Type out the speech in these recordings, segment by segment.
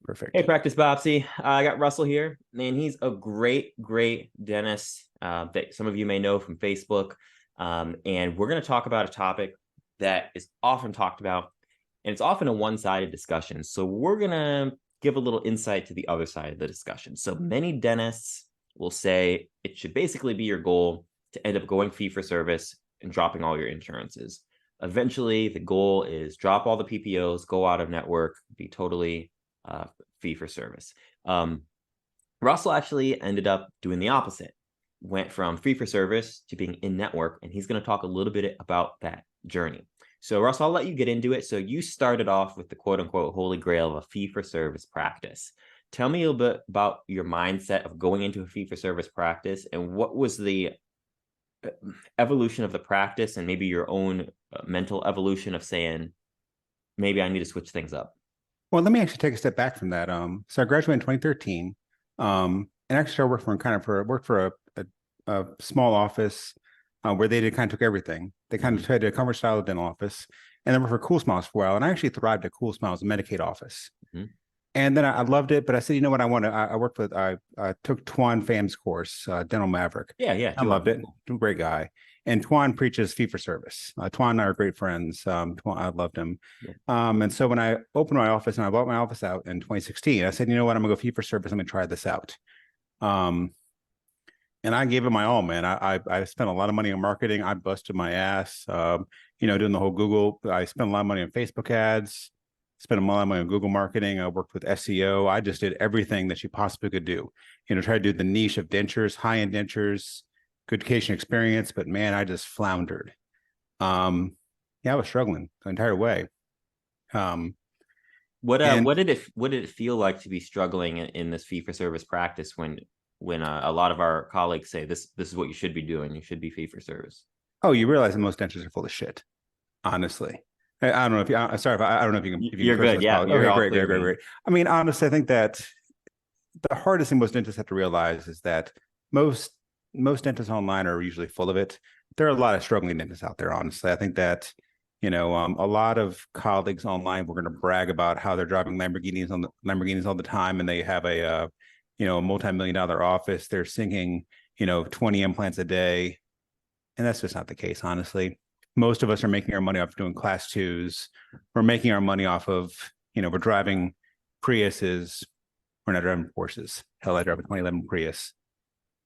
Perfect. Hey, Practice Bopsy. I got Russell here. Man, he's a great dentist that some of you may know from Facebook. And we're going to talk about a topic that is often talked about, and it's often a one-sided discussion. So we're going to give a little insight to the other side of the discussion. So many dentists will say it should basically be your goal to end up going fee for service and dropping all your insurances. Eventually, the goal is drop all the PPOs, go out of network, be totally fee for service. Russell actually ended up doing the opposite, went from fee for service to being in network, and he's going to talk a little bit about that journey. So, Russell, I'll let you get into it. So, you started off with the quote unquote holy grail of a fee for service practice. Tell me a little bit about your mindset of going into a fee for service practice and what was the evolution of the practice and maybe your own mental evolution of saying, maybe I need to switch things up. Well, let me actually take a step back from that. So I graduated in 2013, and actually I worked for a small office where they kind of took everything. They kind of tried a commercial style dental office, and then worked for Cool Smiles for a while. And I actually thrived at Cool Smiles, Medicaid office. And then I loved it, but I said, you know what, I took Twan Pham's course, Dental Maverick. Yeah, I loved it. Great guy. And Twan preaches fee for service. Twan and I are great friends. Twan, I loved him. Yeah. And so when I opened my office and I bought my office out in 2016, I said, you know what, I'm gonna go fee for service. I'm gonna try this out. And I gave it my all, man. I spent a lot of money on marketing. I busted my ass, doing the whole Google. I spent a lot of money on Facebook ads, spent a lot of money on Google marketing. I worked with SEO. I just did everything that you possibly could do. Try to do the niche of dentures, high-end dentures, good patient experience, but man, I just floundered. I was struggling the entire way. What did it feel like to be struggling in this fee for service practice when a lot of our colleagues say this is what you should be doing, you should be fee for service? Oh, you realize that most dentists are full of shit, honestly. I don't know if you. Sorry, if I don't know if you can. If you you're can good. Yeah. Okay, great. I mean, honestly, I think that the hardest thing most dentists have to realize is that most dentists online are usually full of it. There are a lot of struggling dentists out there, honestly. I think that, a lot of colleagues online were going to brag about how they're driving Lamborghinis all the time, and they have a multi-million-dollar office. They're sinking, 20 implants a day. And that's just not the case, honestly. Most of us are making our money off doing class 2s. We're making our money off of, we're driving Priuses. We're not driving Porsches. Hell, I drive a 2011 Prius.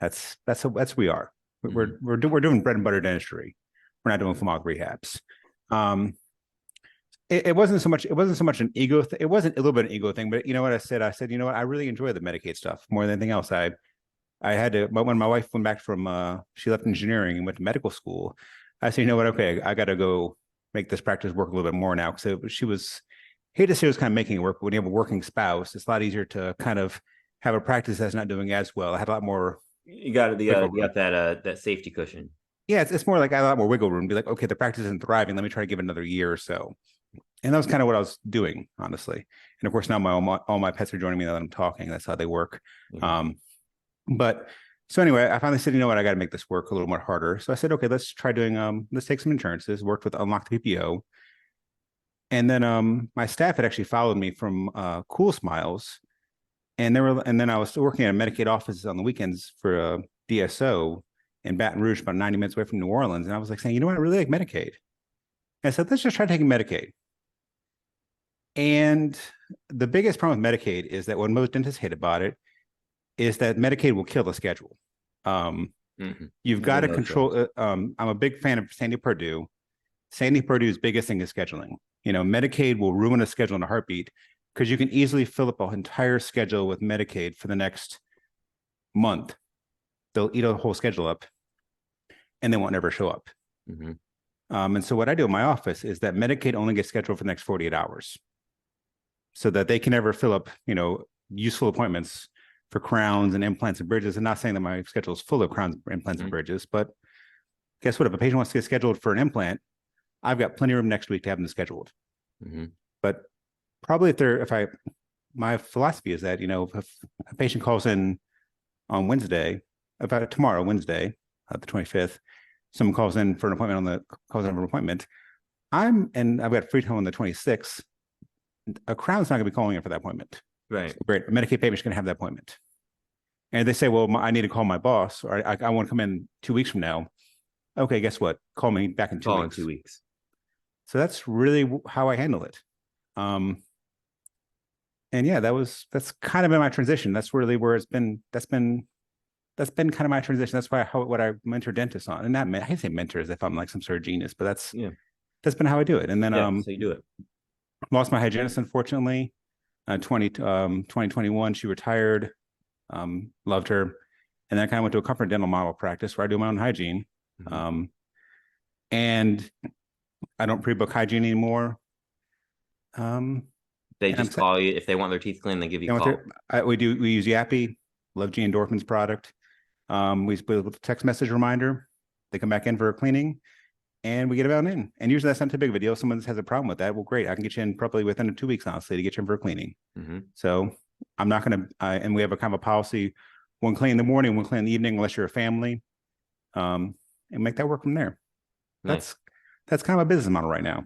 That's who we are. We're doing bread and butter dentistry. We're not doing phthalatic rehabs. It wasn't so much an ego thing. It wasn't a little bit an ego thing, but you know what I said? I said, you know what? I really enjoy the Medicaid stuff more than anything else. I had to, when my wife went back from, she left engineering and went to medical school. I said, you know what? Okay, I got to go make this practice work a little bit more now. So she was, hate to say it was kind of making it work, but when you have a working spouse, it's a lot easier to kind of have a practice that's not doing as well. I had a lot more. You got that safety cushion. Yeah, it's more like I had a lot more wiggle room. Be like, okay, the practice isn't thriving. Let me try to give it another year or so. And that was kind of what I was doing, honestly. And of course, now all my pets are joining me now that I'm talking. That's how they work. But so anyway, I finally said, you know what, I got to make this work a little more harder. So I said, okay, let's try doing, let's take some insurances, worked with Unlock the PPO. And then my staff had actually followed me from Cool Smiles. And then I was working at a Medicaid office on the weekends for a DSO in Baton Rouge, about 90 minutes away from New Orleans. And I was like saying, you know what, I really like Medicaid. And I said, let's just try taking Medicaid. And the biggest problem with Medicaid is that what most dentists hate about it is that Medicaid will kill the schedule. You've got to control. I'm a big fan of Sandy Purdue. Sandy Purdue's biggest thing is scheduling. Medicaid will ruin a schedule in a heartbeat because you can easily fill up an entire schedule with Medicaid for the next month. They'll eat a whole schedule up and they won't ever show up. And so what I do in my office is that Medicaid only gets scheduled for the next 48 hours so that they can never fill up, useful appointments for crowns and implants and bridges. I'm not saying that my schedule is full of crowns, implants, and bridges, but guess what? If a patient wants to get scheduled for an implant, I've got plenty of room next week to have them scheduled. But probably my philosophy is that, if a patient calls in on Wednesday, about tomorrow, Wednesday, the 25th, someone calls in for an appointment I've got free time on the 26th. a Crown's not going to be calling in for that appointment. Right. So great. A Medicaid patient's going to have that appointment. And they say, well, I need to call my boss, or I want to come in 2 weeks from now. Okay, guess what? Call me back in 2 weeks. In 2 weeks. So that's really how I handle it. And yeah, that's kind of been my transition. That's really where it's been. That's been kind of my transition. That's why what I mentor dentists on, and not I hate to say mentor as if I'm like some sort of genius, but that's been how I do it. And then so you do it. Lost my hygienist, unfortunately. 2021, she retired. Loved her, and then I kind of went to a comfort dental model practice where I do my own hygiene. And I don't pre-book hygiene anymore. They just call you if they want their teeth cleaned. They give you a call. We use Yappy, Love G Endorphins product. We put a text message reminder. They come back in for a cleaning, and we get about in. And usually that's not too big of a deal. If someone has a problem with that, well, great. I can get you in probably within 2 weeks, honestly, to get you in for a cleaning. So I'm not going to, and we have a kind of a policy: one clean in the morning, one clean in the evening, unless you're a family, and make that work from there. Nice. That's kind of a business model right now.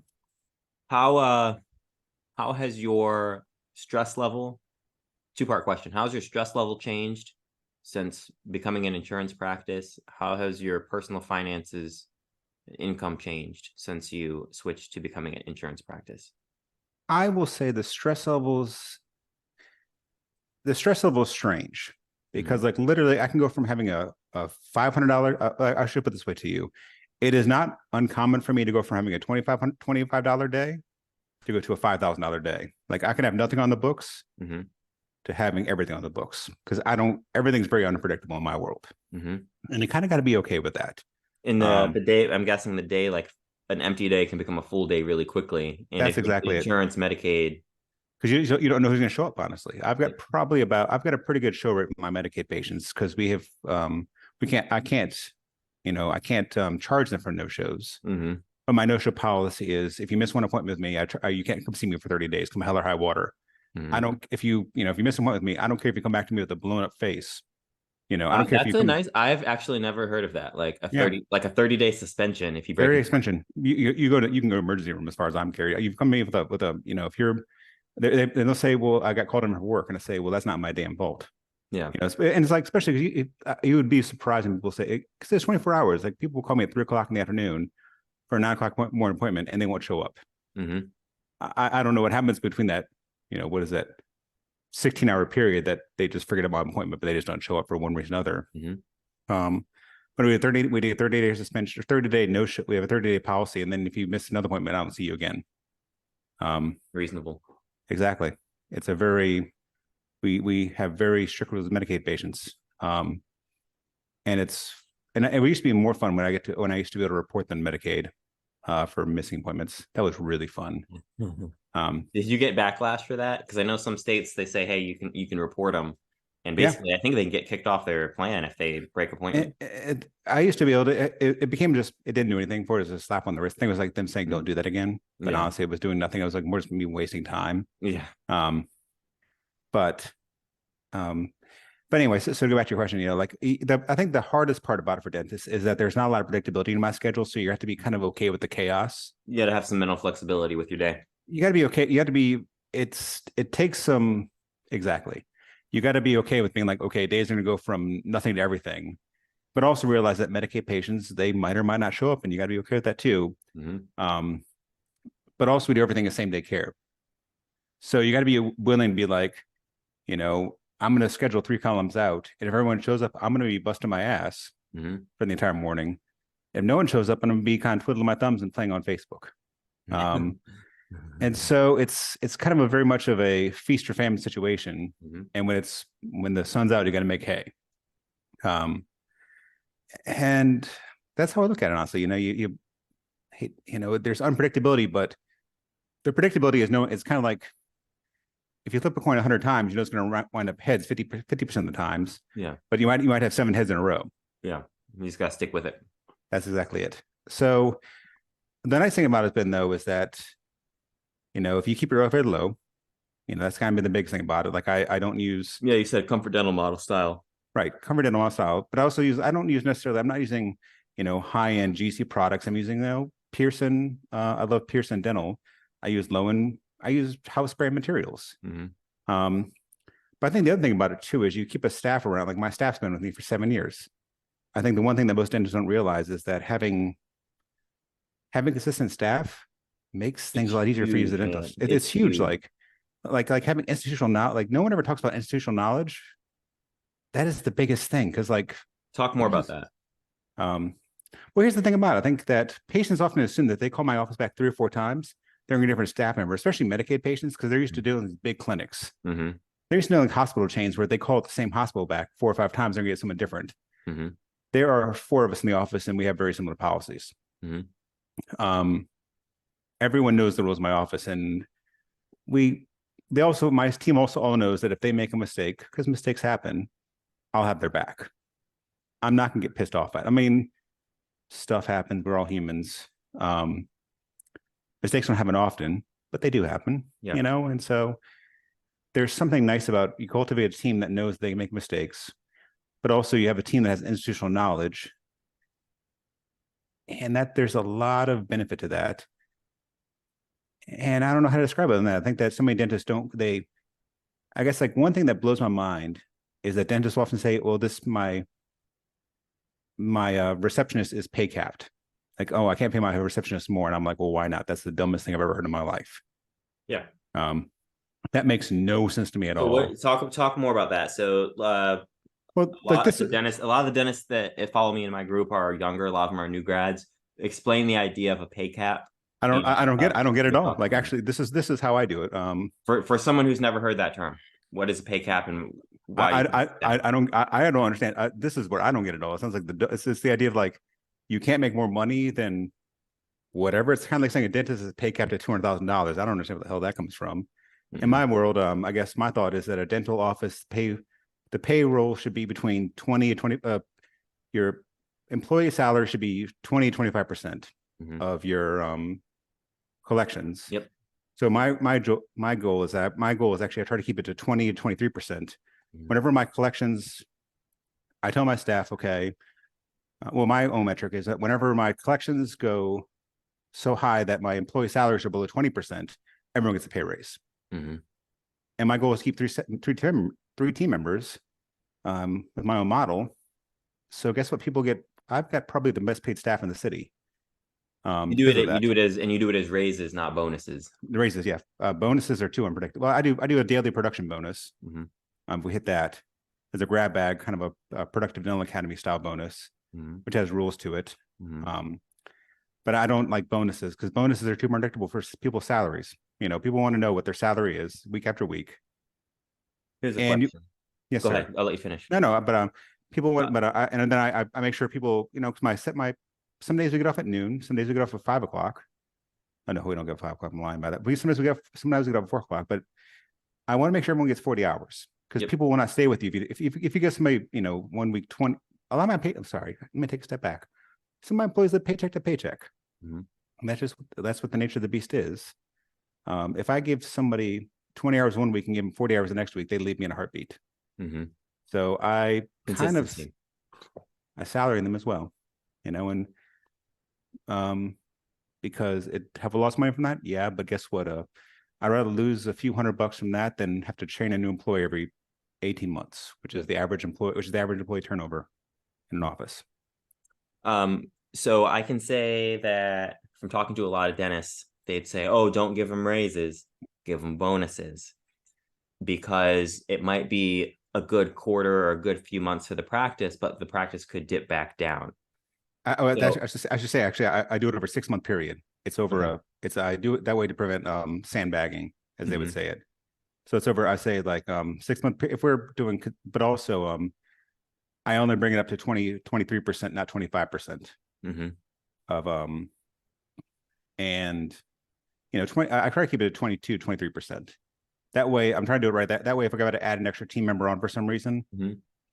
How has your stress level, two-part question, how's your stress level changed since becoming an insurance practice? How has your personal finances, income changed since you switched to becoming an insurance practice? I will say the stress level is strange because like literally I can go from having a $500, I should put this way to you. It is not uncommon for me to go from having a $25 day to go to a $5,000 day. Like I can have nothing on the books to having everything on the books because everything's very unpredictable in my world. And you kind of got to be okay with that. In the day, I'm guessing the day, like an empty day can become a full day really quickly. And that's exactly insurance, Medicaid. Because you don't know who's going to show up, honestly. I've got a pretty good show rate with my Medicaid patients because we have, I can't charge them for no-shows. But my no-show policy is if you miss one appointment with me, you can't come see me for 30 days, come hell or high water. I don't, if you miss an appointment with me, I don't care if you come back to me with a blown up face. I don't care if you I've actually never heard of that. Like a 30-day suspension. If you break 30-day suspension, you can go to emergency room as far as I'm carried. You've come to me with a if you're, they'll say, well, I got called in for work, and I say, well, that's not my damn fault. Yeah. And it's like, especially you would be surprised when people say, because there's 24 hours. Like people will call me at 3:00 in the afternoon for a 9:00 morning appointment, and they won't show up. I don't know what happens between that. What is that 16-hour period that they just forget about my appointment, but they just don't show up for one reason or another. But we had 30-day suspension, or 30-day no show. We have a 30-day policy, and then if you miss another appointment, I don't see you again. Reasonable. Exactly. It's a we have very strict rules with Medicaid patients. And it used to be more fun when I used to be able to report them Medicaid for missing appointments. That was really fun. Did you get backlash for that? Because I know some states, they say, hey, you can report them. And basically, I think they can get kicked off their plan if they break appointment. I used to be able to, it became just, it didn't do anything for it. It was a slap on the wrist. I think it was like them saying, don't do that again. But honestly, it was doing nothing. I was like, more just me wasting time. But anyway, so to go back to your question, I think the hardest part about it for dentists is that there's not a lot of predictability in my schedule. So you have to be kind of okay with the chaos. You got to have some mental flexibility with your day. You got to be okay. You have to be, it takes some, exactly. You got to be okay with being like, okay, days are going to go from nothing to everything, but also realize that Medicaid patients, they might or might not show up, and you got to be okay with that too. But also we do everything as same day care. So you got to be willing to be like, I'm going to schedule 3 columns out, and if everyone shows up, I'm going to be busting my ass for the entire morning. If no one shows up, I'm going to be kind of twiddling my thumbs and playing on Facebook. And so it's kind of a very much of a feast or famine situation. And when the sun's out, you got to make hay. And that's how I look at it, honestly. There's unpredictability, but the predictability is kind of like, if you flip a coin 100 times, it's going to wind up heads 50% of the times. Yeah. But you might have 7 heads in a row. Yeah. You just got to stick with it. That's exactly it. So the nice thing about it has been, though, is that, if you keep your overhead low, that's kind of been the biggest thing about it. Like I don't use. Yeah. You said comfort dental model style. Right. Comfort dental model style. But I'm not using, high-end GC products. I'm using, Pearson. I love Pearson Dental. I use low-end I use house brand materials. Mm-hmm. But I think the other thing about it too is you keep a staff around. Like my staff's been with me for 7 years. I think the one thing that most dentists don't realize is that having consistent staff makes things a lot easier for you as a dentist. It's huge. Like having institutional knowledge. Like no one ever talks about institutional knowledge. That is the biggest thing because like talk more about that. Well, here's the thing about it. I think that patients often assume that they call my office back 3 or 4 times, they're going to get a different staff member, especially Medicaid patients, because they're used to dealing with big clinics. Mm-hmm. They're used to dealing with hospital chains where they call the same hospital back 4 or 5 times, they're going to get someone different. Mm-hmm. There are 4 of us in the office, and we have very similar policies. Mm-hmm. Everyone knows the rules of my office, and my team also all knows that if they make a mistake, because mistakes happen, I'll have their back. I'm not going to get pissed off at. I mean, stuff happens. We're all humans. Mistakes don't happen often, but they do happen, you know? And so there's something nice about you cultivate a team that knows they make mistakes, but also you have a team that has institutional knowledge, and that there's a lot of benefit to that. And I don't know how to describe it than that. I think that so many dentists I guess like one thing that blows my mind is that dentists often say, well, my receptionist is pay capped. Like, oh, I can't pay my receptionist more. And I'm like, well, why not? That's the dumbest thing I've ever heard in my life. Yeah. That makes no sense to me at all. Talk more about that. So, well, a lot of the dentists that follow me in my group are younger. A lot of them are new grads. Explain the idea of a pay cap. I don't get it at all. Like, actually, this is how I do it. For someone who's never heard that term, what is a pay cap and why? I don't understand. This is where I don't get it all. It sounds like it's the idea of like, you can't make more money than whatever. It's kind of like saying a dentist is pay capped at $200,000. I don't understand what the hell that comes from. Mm-hmm. In my world, I guess my thought is that a dental office the payroll should be between 20 and 20. Your employee salary should be 20 to 25% of your collections. Yep. So my goal is actually I try to keep it to 20 to 23%. Whenever my collections, I tell my staff, okay. Well, my own metric is that whenever my collections go so high that my employee salaries are below 20%, everyone gets a pay raise. Mm-hmm. And my goal is to keep three team members with my own model. So guess what people get? I've got probably the best paid staff in the city. You do it as raises, not bonuses. The raises, yeah. Bonuses are too unpredictable. Well, I do a daily production bonus. Mm-hmm. We hit that as a grab bag, kind of a productive dental academy style bonus. Which has rules to it. But I don't like bonuses because bonuses are too predictable for people's salaries. You know, people want to know what their salary is week after week. Here's a question. Yes, go sir. ahead. I'll let you finish. No, but people want, and then I make sure people, you know, because some days we get off at noon, some days we get off at 5 o'clock. Oh no, we don't get off 5 o'clock. I'm lying by that. But sometimes we get off at 4 o'clock. But I want to make sure everyone gets 40 hours because people will not stay with you if you get somebody, you know, 1 week 20. A lot of my I'm sorry, let me take a step back. Some of my employees live paycheck to paycheck. And that's what the nature of the beast is. If I give somebody 20 hours 1 week and give them 40 hours the next week, they leave me in a heartbeat. So I kind of salary them as well, you know, and because it have a lot of money from that. Yeah, but guess what? I'd rather lose a few $100 from that than have to train a new employee every 18 months, which is the average employee turnover in an office. So I can say that from talking to a lot of dentists, they'd say, oh, don't give them raises, give them bonuses, because it might be a good quarter or a good few months for the practice, but the practice could dip back down. I should say, actually, I do it over a 6-month period. It's over I do it that way to prevent sandbagging, as they would say it. So it's over, I say like 6 month, if we're doing, but also I only bring it up to 23%, not 25% of, and, you know, I try to keep it at 22, 23%. That way, I'm trying to do it right. That way, if I got to add an extra team member on for some reason,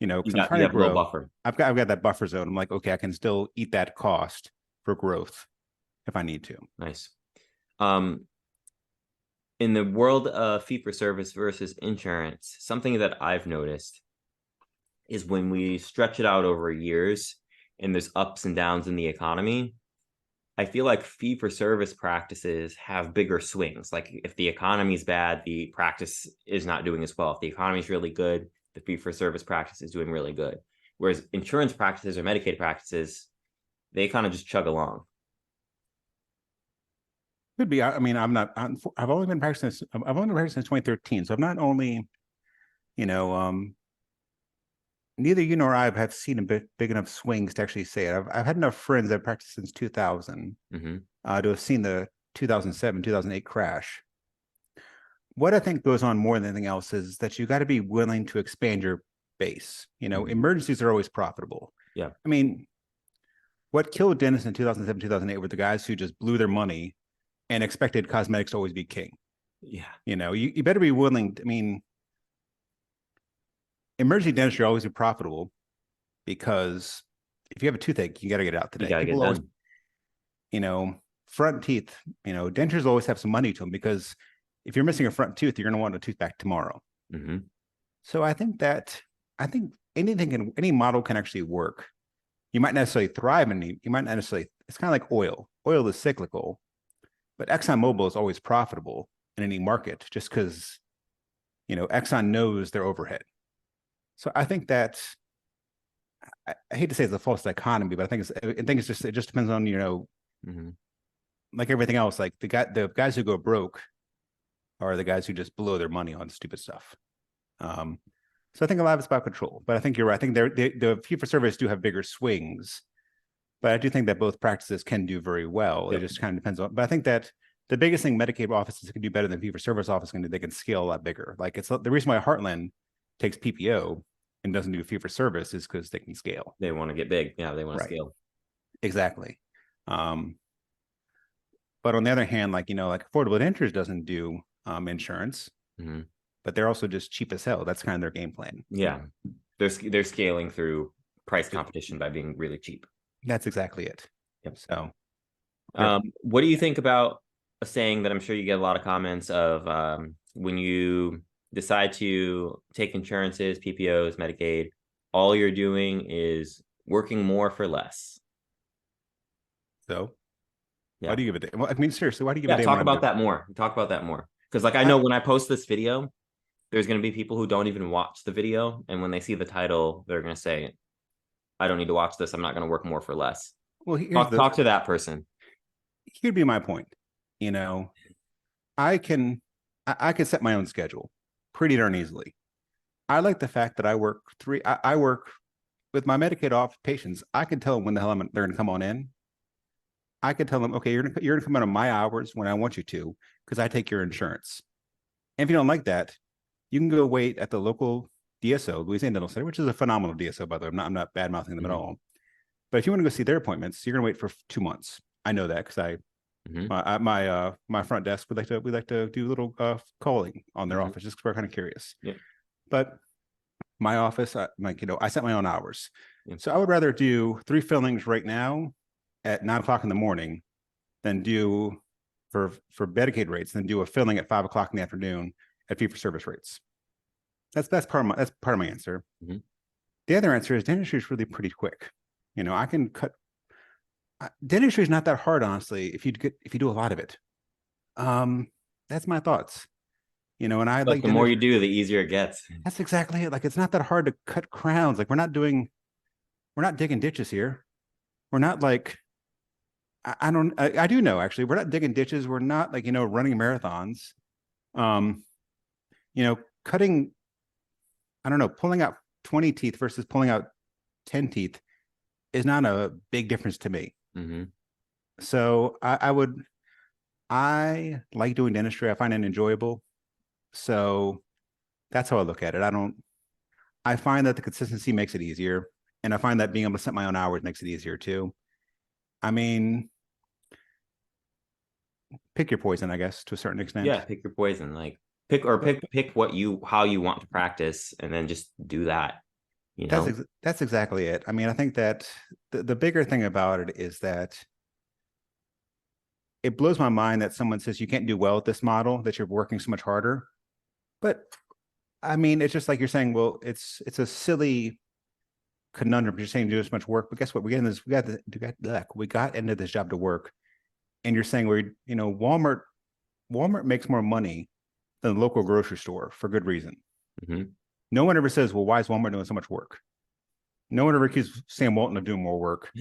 you know, because I'm trying to grow, buffer. I've got that buffer zone. I'm like, okay, I can still eat that cost for growth if I need to. Nice. In the world of fee-for-service versus insurance, something that I've noticed is when we stretch it out over years and there's ups and downs in the economy, I feel like fee for service practices have bigger swings. Like if the economy is bad, the practice is not doing as well. If the economy is really good, the fee for service practice is doing really good. Whereas insurance practices or Medicaid practices, they kind of just chug along. Could be. I mean, I've only been practicing since 2013. So I've not only, you know, neither you nor I have seen a big enough swings to actually say it. I've had enough friends that have practiced since 2000 to have seen the 2007, 2008 crash. What I think goes on more than anything else is that you got to be willing to expand your base. Emergencies are always profitable. Yeah. I mean, what killed dentists in 2007, 2008 were the guys who just blew their money and expected cosmetics to always be king. Yeah. You better be willing. I mean, emergency dentistry always be profitable because if you have a toothache, you got to get it out today. You got to get it done. Front teeth, dentures always have some money to them because if you're missing a front tooth, you're going to want a tooth back tomorrow. So I think any model can actually work. You might necessarily thrive you might not necessarily, it's kind of like oil. Oil is cyclical, but ExxonMobil is always profitable in any market just because, Exxon knows their overhead. So I think that I hate to say it's a false dichotomy, but I think it just depends on, like everything else, like the guys who go broke are the guys who just blow their money on stupid stuff. So I think a lot of it's about control, but I think you're right. I think the fee for service do have bigger swings, but I do think that both practices can do very well. Yep. It just kind of depends on, but I think that the biggest thing Medicaid offices can do better than fee for service office can do, they can scale a lot bigger. Like it's the reason why Heartland takes PPO and doesn't do fee for service is because they can scale. They want to get big. Yeah, they want to scale. Exactly. But on the other hand, like Affordable Dentures doesn't do insurance, but they're also just cheap as hell. That's kind of their game plan. Yeah, they're scaling through price competition by being really cheap. That's exactly it. Yep. So, what do you think about a saying that I'm sure you get a lot of comments of when you decide to take insurances, PPOs, Medicaid, all you're doing is working more for less. So, why do you give it? Well, I mean, seriously, why do you give it? Talk about that more. Talk about that more. Because like I know when I post this video, there's going to be people who don't even watch the video. And when they see the title, they're going to say, I don't need to watch this. I'm not going to work more for less. Well, talk to that person. Here'd be my point. I can set my own schedule pretty darn easily. I like the fact that I work with my Medicaid off patients. I can tell them when the hell they're going to come on in. I could tell them, okay, you're going to come out on my hours when I want you to, because I take your insurance. And if you don't like that, you can go wait at the local DSO, Louisiana Dental Center, which is a phenomenal DSO, by the way. I'm not bad mouthing them at all. But if you want to go see their appointments, you're going to wait for 2 months. I know that because my front desk we like to do a little calling on their office just because we're kind of curious. Yeah. But my office, I set my own hours. Yeah. So I would rather do 3 fillings right now at 9 o'clock in the morning than do for Medicaid rates, than do a filling at 5 o'clock in the afternoon at fee for service rates. That's part of my answer. The other answer is dentistry is really pretty quick. I can cut. Dentistry is not that hard, honestly, if you do a lot of it. That's my thoughts. And I like the more you do, the easier it gets. That's exactly it. Like it's not that hard to cut crowns. Like we're not digging ditches here. We're not like I do know actually. We're not digging ditches. We're not like running marathons. Cutting. I don't know. Pulling out 20 teeth versus pulling out 10 teeth is not a big difference to me. So I like doing dentistry. I find it enjoyable. So that's how I look at it. I find that the consistency makes it easier. And I find that being able to set my own hours makes it easier too. I mean, pick your poison, I guess, to a certain extent. Yeah, pick your poison. Like pick how you want to practice and then just do that. That's exactly it. I mean, I think that the bigger thing about it is that it blows my mind that someone says you can't do well with this model, that you're working so much harder. But I mean, it's just like you're saying, well, it's a silly conundrum. You're saying do this much work, but guess what? We got into this job to work. and you're saying Walmart makes more money than the local grocery store for good reason. Mm-hmm. No one ever says, well, why is Walmart doing so much work? No one ever accuses Sam Walton of doing more work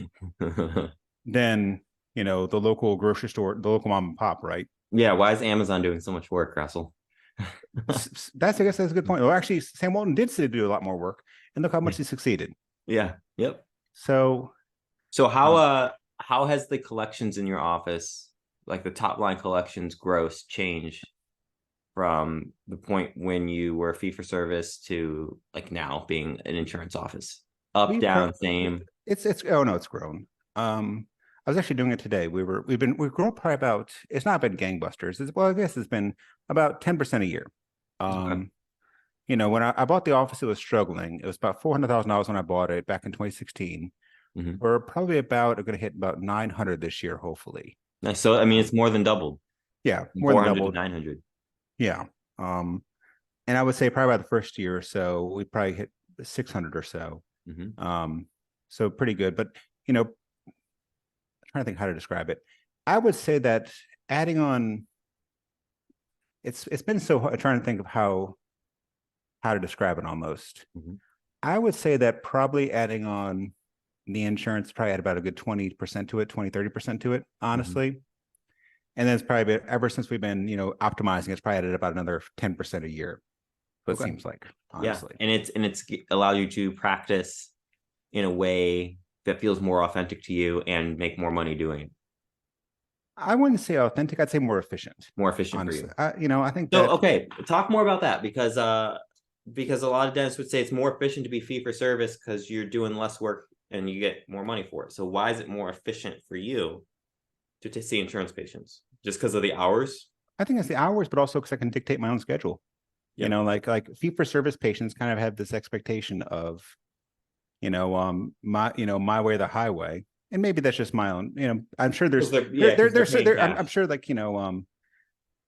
than, the local grocery store, the local mom and pop, right? Yeah. Why is Amazon doing so much work, Russell? I guess that's a good point. Well, actually, Sam Walton did say to do a lot more work, and look how much he succeeded. Yeah. Yep. So how has the collections in your office, like the top line collections gross, changed from the point when you were fee for service to like now being an insurance office? Up, down, same? It's oh no, it's grown. I was actually doing it today. We've grown probably about, it's not been gangbusters. I guess it's been about 10% a year. Okay. When I bought the office, it was struggling. It was about $400,000 when I bought it back in 2016. Mm-hmm. We're probably going to hit about 900 this year, hopefully. Nice. So I mean, it's more than doubled. Yeah, more 400 than doubled. to 900. Yeah. And I would say probably about the first year or so, we probably hit 600 or so. Mm-hmm. So pretty good. But I'm trying to think how to describe it. I would say that adding on, it's been so hard trying to think of how to describe it almost. Mm-hmm. I would say that probably adding on the insurance probably add about a good 20% to it, 20-30% to it, honestly. Mm-hmm. And then it's probably been, ever since we've been, optimizing, it's probably added about another 10% a year. But it seems like, honestly. Yeah. And it's allowed you to practice in a way that feels more authentic to you and make more money doing it. I wouldn't say authentic. I'd say more efficient. More efficient honestly. For you. I think so. Okay, talk more about that because a lot of dentists would say it's more efficient to be fee for service because you're doing less work and you get more money for it. So why is it more efficient for you to see insurance patients? Just because of the hours? I think it's the hours, but also because I can dictate my own schedule. Yep. Like fee for service patients kind of have this expectation of, my way or the highway. And maybe that's just my own, I'm sure there's, I'm sure like,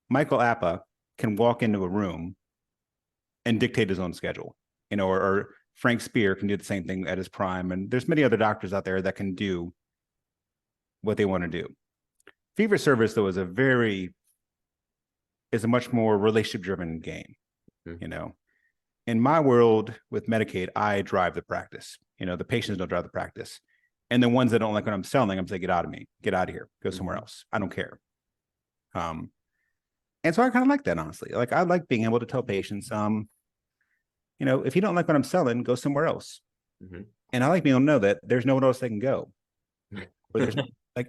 Michael Appa can walk into a room and dictate his own schedule, or Frank Spear can do the same thing at his prime. And there's many other doctors out there that can do what they want to do. Fee for service, though, is a much more relationship driven game. Mm-hmm. In my world with Medicaid, I drive the practice. The patients don't drive the practice. And the ones that don't like what I'm selling, I'm saying, get out of me, get out of here, go somewhere else. I don't care. And so I kind of like that, honestly. Like, I like being able to tell patients, if you don't like what I'm selling, go somewhere else. Mm-hmm. And I like being able to know that there's nowhere else they can go. Like,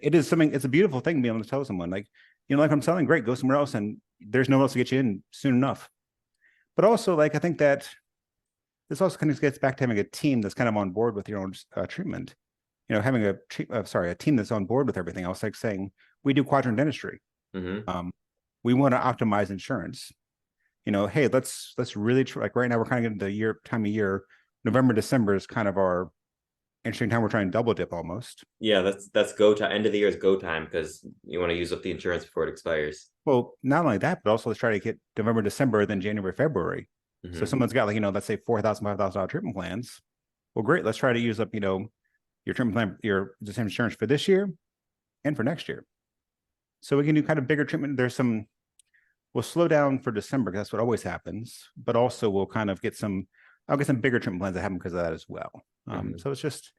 it's a beautiful thing to be able to tell someone, like, like I'm selling, great, go somewhere else. And there's no one else to get you in soon enough. But also, like, I think that this also kind of gets back to having a team that's kind of on board with your own treatment. Having a team that's on board with everything else, like saying, we do quadrant dentistry. Mm-hmm. We want to optimize insurance. Hey, let's really like right now we're kind of getting the time of year. November, December is kind of our interesting time. We're trying to double dip almost. Yeah, that's go time. End of the year is go time because you want to use up the insurance before it expires. Well, not only that, but also let's try to get November, December, then January, February. Mm-hmm. So someone's got, like, let's say $4,000, $5,000 treatment plans. Well, great. Let's try to use up, your treatment plan, your same insurance for this year and for next year. So we can do kind of bigger treatment. We'll slow down for December because that's what always happens, but also we'll kind of I'll get some bigger treatment plans that happen because of that as well. Mm-hmm. So it's just,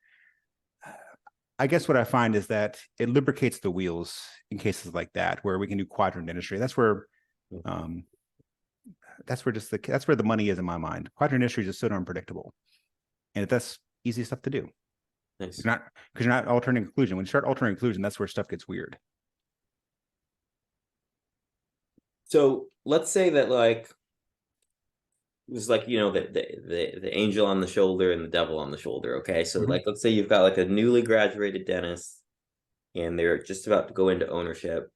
I guess what I find is that it lubricates the wheels in cases like that, where we can do quadrant dentistry. That's where the money is in my mind. Quadrant dentistry is just so unpredictable, and that's easy stuff to do. Nice. Because you're not altering occlusion. When you start altering occlusion, that's where stuff gets weird. So let's say that, like, it was like, the angel on the shoulder and the devil on the shoulder. Okay. So mm-hmm. Like, let's say you've got like a newly graduated dentist and they're just about to go into ownership,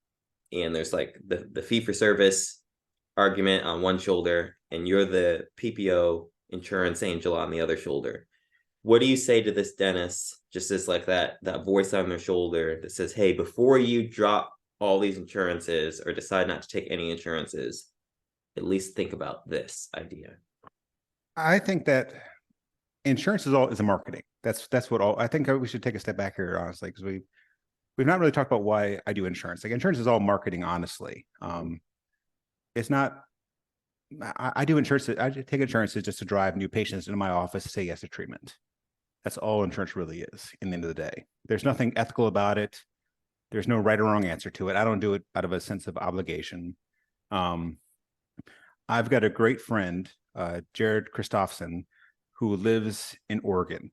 and there's like the fee for service argument on one shoulder and you're the PPO insurance angel on the other shoulder. What do you say to this dentist, just as like that voice on their shoulder that says, hey, before you drop all these insurances or decide not to take any insurances, at least think about this idea? I think that insurance is a marketing. That's what I think we should take a step back here, honestly, because we we've not really talked about why I do insurance. Like insurance is all marketing, honestly. It's not, I do insurance. I take insurance just to drive new patients into my office to say yes to treatment. That's all insurance really is in the end of the day. There's nothing ethical about it. There's no right or wrong answer to it. I don't do it out of a sense of obligation. I've got a great friend, Jared Christopherson, who lives in Oregon.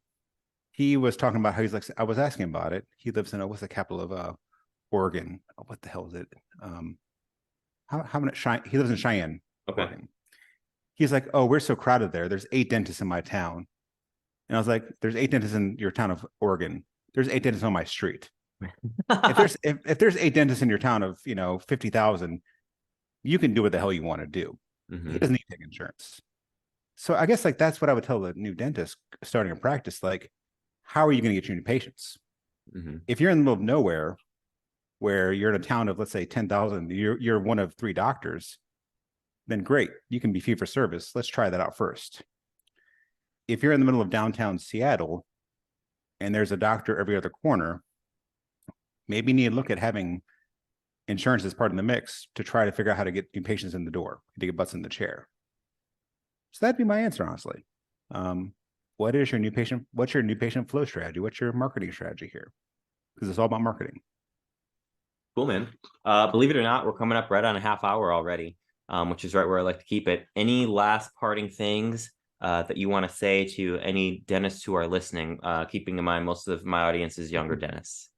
He was talking about how he's like, I was asking about it. He lives in, what's the capital of Oregon? Oh, what the hell is it? He lives in Cheyenne, okay. Oregon. He's like, oh, we're so crowded there. There's 8 dentists in my town. And I was like, there's 8 dentists in your town of Oregon. There's 8 dentists on my street. if there's 8 dentists in your town of 50,000, you can do what the hell you want to do. He doesn't need to take insurance. So I guess like that's what I would tell the new dentist starting a practice. Like, how are you going to get your new patients? If you're in the middle of nowhere, where you're in a town of, let's say, 10,000, you're one of 3 doctors, then great, you can be fee for service. Let's try that out first. If you're in the middle of downtown Seattle and there's a doctor every other corner, maybe you need to look at having insurance as part of the mix to try to figure out how to get new patients in the door, to get butts in the chair. So that'd be my answer, honestly. What's your new patient flow strategy? What's your marketing strategy here? Because it's all about marketing. Cool, man. Believe it or not, we're coming up right on a half hour already, which is right where I like to keep it. Any last parting things that you want to say to any dentists who are listening, keeping in mind most of my audience is younger dentists?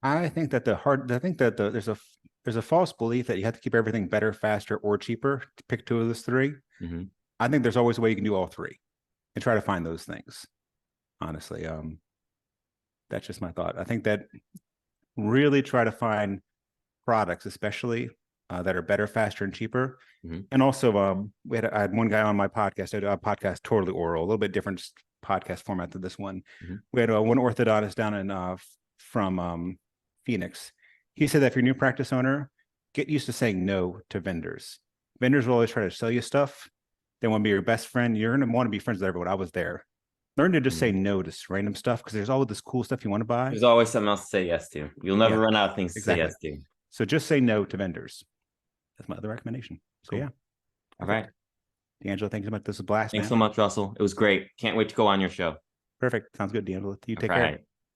I think that there's a false belief that you have to keep everything better, faster, or cheaper to pick 2 of those 3. I think there's always a way you can do all 3 and try to find those things. Honestly, that's just my thought. I think that really try to find products, especially that are better, faster, and cheaper. And also, I had one guy on my podcast. I did a podcast totally oral, a little bit different podcast format than this one. We had one orthodontist down in from Phoenix. He said that if you're a new practice owner, get used to saying no to vendors. Vendors will always try to sell you stuff. They want to be your best friend. You're going to want to be friends with everyone. I was there. Learn to just say no to random stuff, because there's all this cool stuff you want to buy. There's always something else to say yes to. You'll never run out of things to say yes to. So just say no to vendors. That's my other recommendation. So yeah. All right. D'Angelo, thanks so much. This was a blast. Thanks so much, Russell. It was great. Can't wait to go on your show. Perfect. Sounds good, D'Angelo. You take care.